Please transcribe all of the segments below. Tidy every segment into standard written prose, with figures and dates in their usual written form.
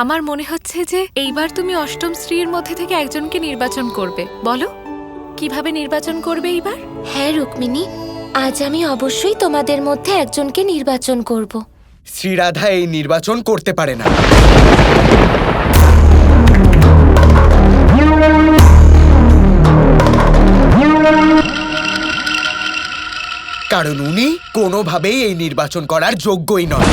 আমার মনে হচ্ছে যে এইবার তুমি অষ্টম স্ত্রীর মধ্যে থেকে একজনকে নির্বাচন করবে। বলো কিভাবে নির্বাচন করবে এইবার? হ্যাঁ রুক্মিণী, আজ আমি অবশ্যই তোমাদের মধ্যে একজনকে নির্বাচন করব। শ্রীরাধা এই নির্বাচন করতে পারে না। কারণ উনি কোনোভাবেই এই নির্বাচন করার যোগ্যই নয়।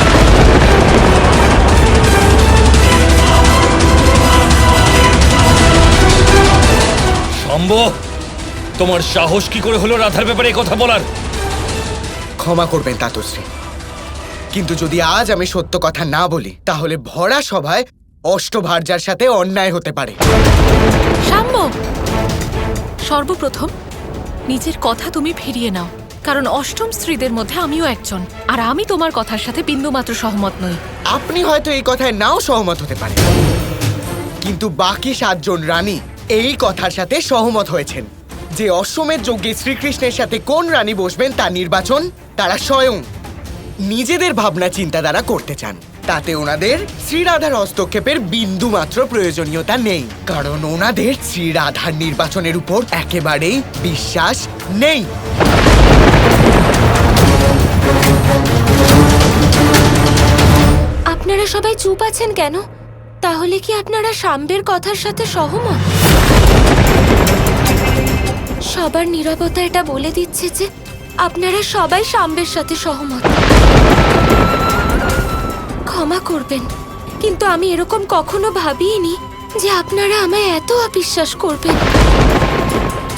সম্ভব? তোমার সাহস কি করে হলো রাধার ব্যাপারে এই কথা বলার? ক্ষমা করবেন তাতশ্রী, কিন্তু যদি আজ আমি সত্য কথা না বলি তাহলে ভরা সভায় অষ্টভার্যার সাথে অন্যায় হতে পারে। শাম্ব, সর্বপ্রথম নিজের কথা তুমি ফিরিয়ে নাও, কারণ অষ্টম স্ত্রীদের মধ্যে আমিও একজন, আর আমি তোমার কথার সাথে বিন্দুমাত্র সহমত নই। আপনি হয়তো এই কথায় নাও সহমত হতে পারেন, কিন্তু বাকি 7 জন রানী এই কথার সাথে সহমত হয়েছেন যে অশ্বমেধ যজ্ঞে শ্রীকৃষ্ণের সাথে কোন রানী বসবেন তা নির্বাচন তারা স্বয়ং নিজেদের ভাবনা চিন্তা দ্বারা করতে চান। তাতে ওনাদের শ্রীরাধার হস্তক্ষেপের বিন্দু মাত্র প্রয়োজনীয়তা নেই, কারণ ওনাদের শ্রীরাধার নির্বাচনের উপর একেবারেই বিশ্বাস নেই। আপনারা সবাই চুপ আছেন কেন? তাহলে কি আপনারা শাম্বের কথার সাথে সহমত? সবার নীরবতা এটা বলে দিচ্ছে যে আপনারা সবাই শাম্বের সাথে সহমত। ক্ষমা করবেন, কিন্তু আমি এরকম কখনো ভাবিনি যে আপনারা আমায় এত অবিশ্বাস করবেন।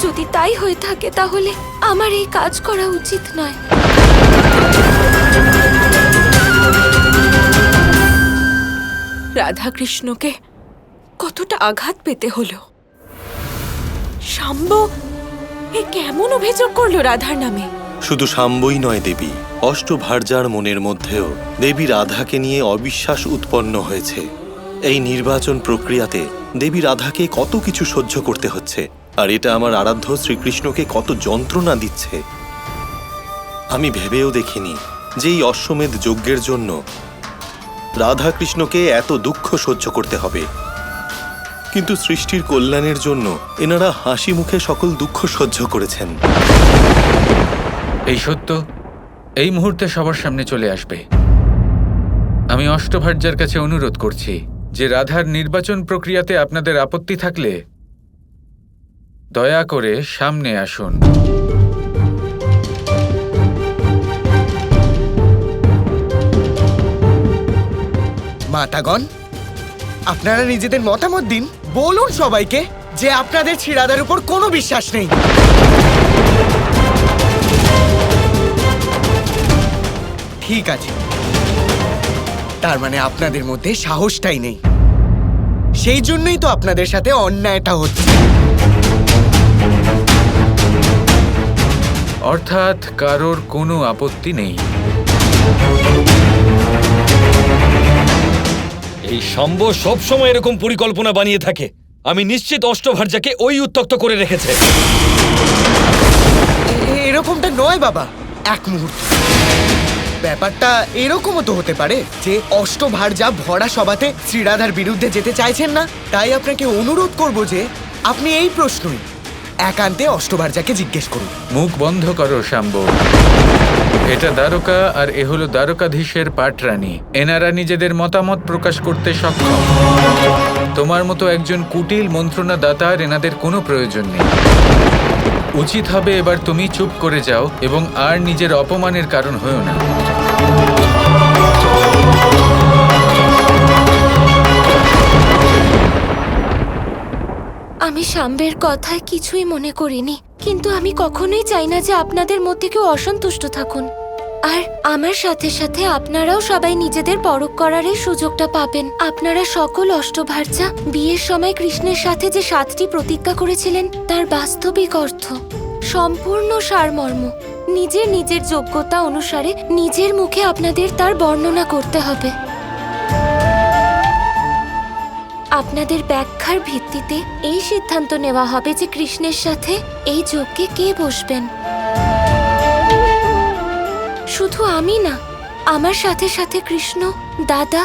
যদি তাই হয়ে থাকে তাহলে আমার এই কাজ করা উচিত নয়। রাধাকৃষ্ণকে কতটা আঘাত পেতে হলো। শাম্ব এ কেমন অভিযোগ করলো রাধার নামে? শুধু শাম্বই নয় দেবী, অষ্টভার্যার মনের মধ্যেও দেবী রাধাকে নিয়ে অবিশ্বাস উৎপন্ন হয়েছে। এই নির্বাচন প্রক্রিয়াতে দেবী রাধাকে কত কিছু সহ্য করতে হচ্ছে, আর এটা আমার আরাধ্য শ্রীকৃষ্ণকে কত যন্ত্রণা দিচ্ছে। আমি ভেবেও দেখিনি যে এই অশ্বমেধ যজ্ঞের জন্য রাধাকৃষ্ণকে এত দুঃখ সহ্য করতে হবে, কিন্তু সৃষ্টির কল্যাণের জন্য এনারা হাসি মুখে সকল দুঃখ সহ্য করেছেন। এই সত্য এই মুহূর্তে সবার সামনে চলে আসবে। আমি অষ্টভার্যার কাছে অনুরোধ করছি যে রাধার নির্বাচন প্রক্রিয়াতে আপনাদের আপত্তি থাকলে দয়া করে সামনে আসুন। মাতাগণ, আপনারা নিজেদের মতামত দিন। বলুন সবাইকে যে আপনাদের শ্রীরাধার উপর কোনো বিশ্বাস নেই। ঠিক আছে, তার মানে আপনাদের মধ্যে সাহসটাই নেই। সেই জন্যই তো আপনাদের সাথে অন্যায়টা হচ্ছে। অর্থাৎ কারোর কোনো আপত্তি নেই। এই সম্ভ সবসময় এরকম পরিকল্পনা বানিয়ে থাকে। আমি নিশ্চিত অষ্টভার্যাকে ওই উত্ত্যক্ত করে রেখেছে। এরকমটা নয় বাবা, এক মুহূর্ত। ব্যাপারটা এরকমও তো হতে পারে যে অষ্টভার্যা ভরা সভাতে শ্রীরাধার বিরুদ্ধে যেতে চাইছেন না। তাই আপনাকে অনুরোধ করব যে আপনি এই প্রশ্নই একান্তে অষ্টভার্যাকে জিজ্ঞেস করুন। মুখ বন্ধ করো শাম্ব। এটা দ্বারকা আর এ হলো দ্বারকাধীশের পাটরানী। এনারা নিজেদের মতামত প্রকাশ করতে সক্ষম। তোমার মতো একজন কুটিল মন্ত্রণা দাতার এনাদের কোনো প্রয়োজন নেই। উচিত হবে এবার তুমি চুপ করে যাও এবং আর নিজের অপমানের কারণ হয়ো না। আমি শাম্বের কথায় কিছুই মনে করিনি, কিন্তু আমি কখনোই চাই না যে আপনাদের মধ্যে কেউ অসন্তুষ্ট থাকুন। আর আমার সাথে সাথে আপনারাও সবাই নিজেদের পরখ করার এই সুযোগটা পাবেন। আপনারা সকল অষ্টভার্যা বিয়ের সময় কৃষ্ণের সাথে যে 7টি প্রতিজ্ঞা করেছিলেন তার বাস্তবিক অর্থ, সম্পূর্ণ সারমর্ম নিজের নিজের যোগ্যতা অনুসারে নিজের মুখে আপনাদের তার বর্ণনা করতে হবে। আপনাদের ব্যাখ্যার ভিত্তিতে এই সিদ্ধান্ত নেওয়া হবে যে কৃষ্ণের সাথে এই যজ্ঞে কে বসবেন। শুধু আমি না, আমার সাথে সাথে কৃষ্ণ, দাদা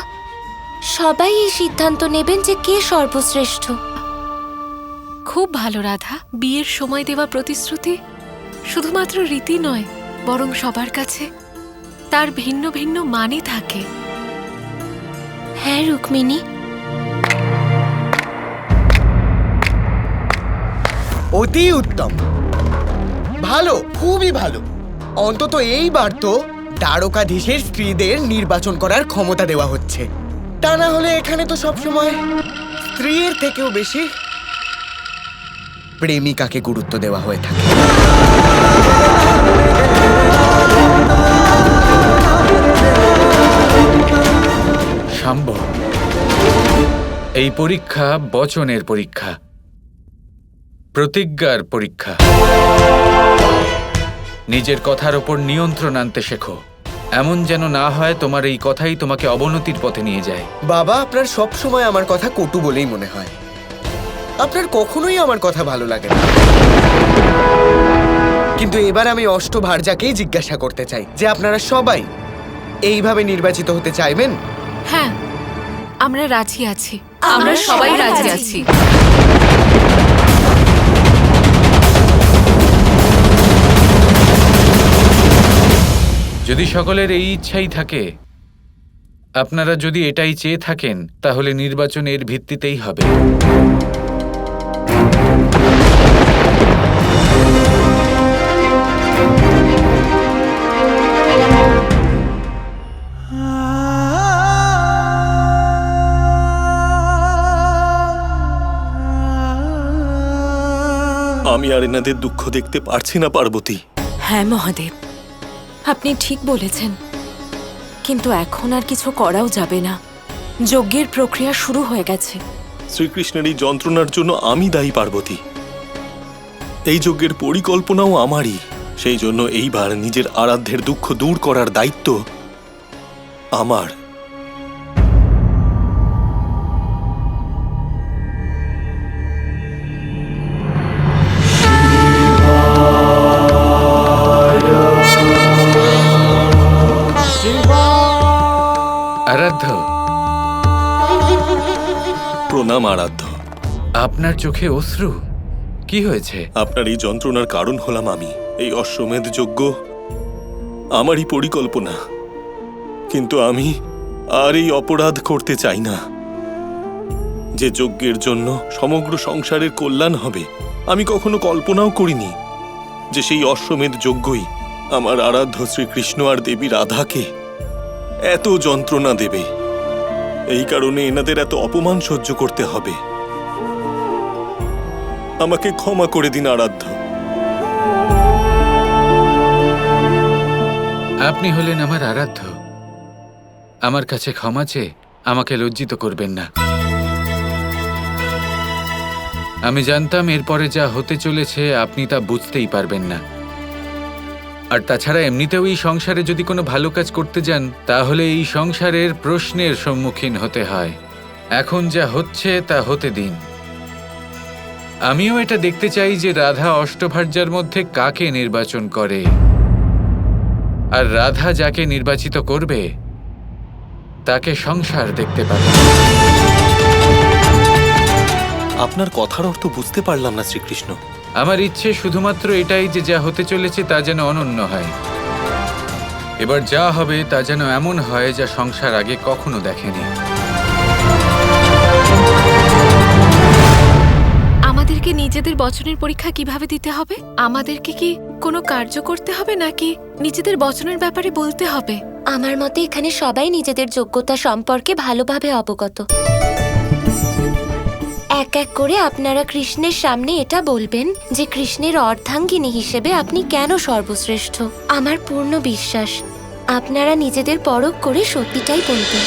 সবাই এই সিদ্ধান্ত নেবেন যে কে সর্বশ্রেষ্ঠ। খুব ভালো রাধা, বিয়ের সময় দেওয়া প্রতিশ্রুতি শুধুমাত্র রীতি নয়, বরং সবার কাছে তার ভিন্ন ভিন্ন মানে থাকে। হ্যাঁ রুক্মিণী, অতি উত্তম, ভালো, খুবই ভালো। অন্তত এইবার তো দ্বারকাধীশের স্ত্রীদের নির্বাচন করার ক্ষমতা দেওয়া হচ্ছে। তা না হলে এখানে তো সবসময় স্ত্রীর থেকেও বেশি প্রেমিকাকে গুরুত্ব দেওয়া হয়ে থাকে। শাম্ব, এই পরীক্ষা বচনের পরীক্ষা, প্রতিজ্ঞার পরীক্ষা। নিজের কথার ওপর নিয়ন্ত্রণ আনতে শেখো। এমন যেন না হয় তোমার এই কথাই তোমাকে অবনতির পথে নিয়ে যায়। বাবা, আপনার সব সময় আমার কথা কটু বলেই মনে হয়। আপনার কখনোই আমার কথা ভালো লাগে না। কিন্তু এবার আমি অষ্টভার্যাকেই জিজ্ঞাসা করতে চাই যে আপনারা সবাই এইভাবে নির্বাচিত হতে চাইবেন? হ্যাঁ, আমরা রাজি আছি। আমরা সবাই রাজি আছি। যদি সকলের এই ইচ্ছাই থাকে, আপনারা যদি এটাই চেয়ে থাকেন, তাহলে নির্বাচন এর ভিত্তিতেই হবে। আমি আর এনাদের দুঃখ দেখতে পারছি না পার্বতী। হ্যাঁ মহাদেব, আপনি ঠিক বলেছেন, কিন্তু এখন আর কিছু করাও যাবে না। যজ্ঞের প্রক্রিয়া শুরু হয়ে গেছে। শ্রীকৃষ্ণের এই যন্ত্রণার জন্য আমি দায়ী পার্বতী। এই যজ্ঞের পরিকল্পনাও আমারই। সেই জন্য এইবার নিজের আরাধ্যের দুঃখ দূর করার দায়িত্ব আমার। আরাধ্য, প্রণাম আরাধ্য। আপনার চোখে অশ্রু, কি হয়েছে? আপনার এই যন্ত্রণার কারণ হলাম আমি। এই অশ্বমেধ যজ্ঞ আমারই পরিকল্পনা, কিন্তু আমি আর এই অপরাধ করতে চাই না। যে যজ্ঞের জন্য সমগ্র সংসারের কল্যাণ হবে, আমি কখনো কল্পনাও করিনি যে সেই অশ্বমেধ যজ্ঞই আমার আরাধ্য শ্রীকৃষ্ণ আর দেবী রাধাকে এত যন্ত্রণা দেবে। এই কারণে এনাদের এত অপমান সহ্য করতে হবে। আমাকে ক্ষমা করে দিন আরাধ্য। আপনি হলেন আমার আরাধ্য। আমার কাছে ক্ষমা চেয়ে আমাকে লজ্জিত করবেন না। আমি জানতাম এরপরে যা হতে চলেছে আপনি তা বুঝতেই পারবেন না। আর তাছাড়া এমনিতেও এই সংসারে যদি কোনো ভালো কাজ করতে যান, তাহলে এই সংসারের প্রশ্নের সম্মুখীন হতে হয়। এখন যা হচ্ছে তা হতে দিন। আমিও এটা দেখতে চাই যে রাধা অষ্টভার্যার মধ্যে কাকে নির্বাচন করে, আর রাধা যাকে নির্বাচিত করবে তাকে সংসার দেখতে পাবে। আপনার কথার অর্থ বুঝতে পারলাম না শ্রীকৃষ্ণ। আমার ইচ্ছে শুধুমাত্র এটাই যে যা হতে চলেছে তা যেন অনন্য হয়। এবার যা হবে তা যেন এমন হয় যা সংসার আগে কখনো দেখেনি। আমাদেরকে নিজেদের বচনের পরীক্ষা কিভাবে দিতে হবে? আমাদেরকে কি কোনো কার্য করতে হবে, নাকি নিজেদের বচনের ব্যাপারে বলতে হবে? আমার মতে এখানে সবাই নিজেদের যোগ্যতা সম্পর্কে ভালোভাবে অবগত। এক এক করে আপনারা কৃষ্ণের সামনে এটা বলবেন যে কৃষ্ণের অর্ধাঙ্গিনী হিসেবে আপনি কেন সর্বশ্রেষ্ঠ। আমার পূর্ণ বিশ্বাস আপনারা নিজেদের পরখ করে সত্যিটাই বলবেন।